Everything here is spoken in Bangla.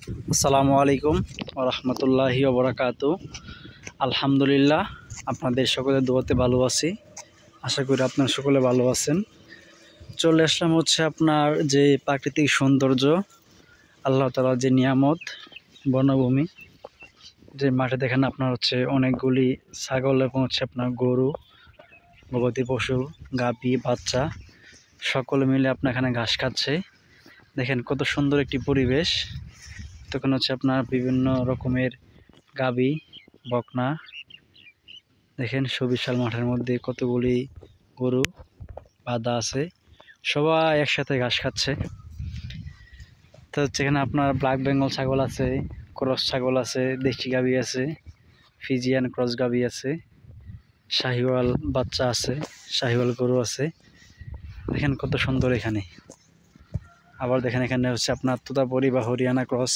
আসসালামু আলাইকুম ওয়া রাহমাতুল্লাহি ওয়া বারাকাতুহু। আলহামদুলিল্লাহ, আপনাদের সকলের দোয়াতে ভালো আছি। আশা করি আপনারা সকলে ভালো আছেন। চলে আসলাম হচ্ছে আপনার যে প্রাকৃতিক সৌন্দর্য, আল্লাহ তাআলার যে নিয়ামত, বনভূমি, যে মাঠে দেখেন আপনার হচ্ছে অনেকগুলি ছাগল এবং হচ্ছে আপনার গরু, গবাদি পশু, গাভী, বাচ্চা সকলে মিলে আপনার এখানে ঘাস খাচ্ছে। দেখেন কত সুন্দর একটি পরিবেশ। তখন হচ্ছে আপনার বিভিন্ন রকমের গাভী, বকনা, দেখেন সুবিশাল মাঠের মধ্যে কতগুলি গরু বাঁধা আছে, সবাই একসাথে ঘাস খাচ্ছে। তো হচ্ছে এখানে আপনার ব্ল্যাক বেঙ্গল ছাগল আছে, ক্রস ছাগল আছে, দেশি গাভী আছে, ফিজিয়ান ক্রস গাভী আছে, শাহিওয়াল বাচ্চা আছে, শাহিওয়াল গরু আছে। দেখেন কত সুন্দর এখানে। আবার দেখেন এখানে হচ্ছে আপনার তোতাপুরি বা হরিয়ানা ক্রস